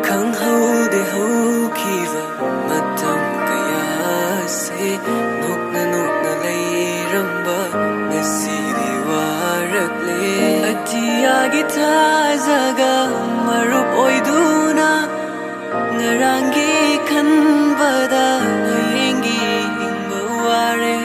खंहौदे हौखिबा matam kaya se nokna leiramba ngasidi warakle atiyagi thazaga marup oiduna ngarangi khanbada hayengi ingba ware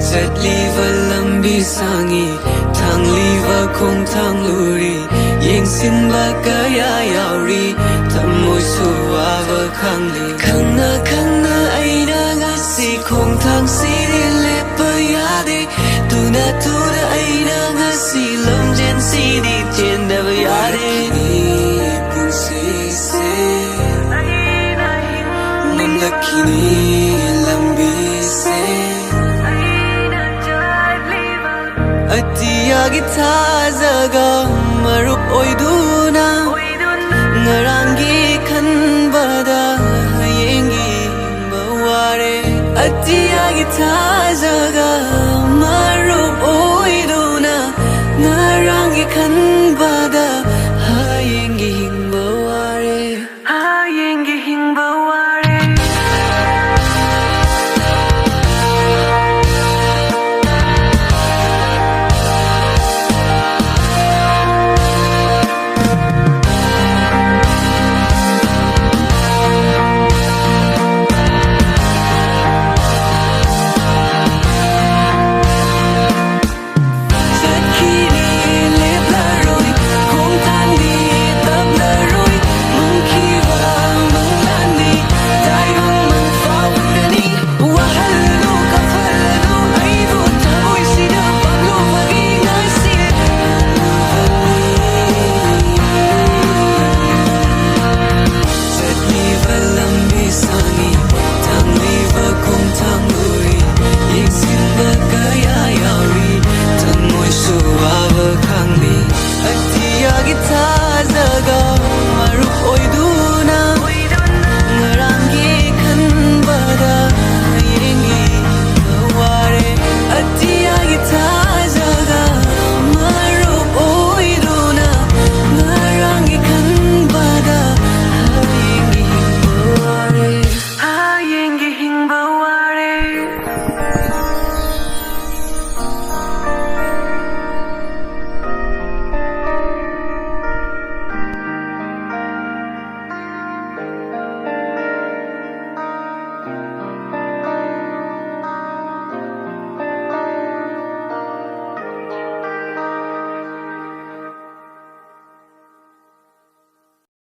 Chatliva lambi sangi thangliva khong thangluri yengsinba kaya yauri thamoi suwaba khangli khangna aina ngasi khong thang siri lepa yade tuna aina ngasi lamjen sidi chendaba yade punsi se mamlakini lambi se Atiyagi thazaga marup oiduna ngarangi khanbada hayengi baware Atiyagi thazaga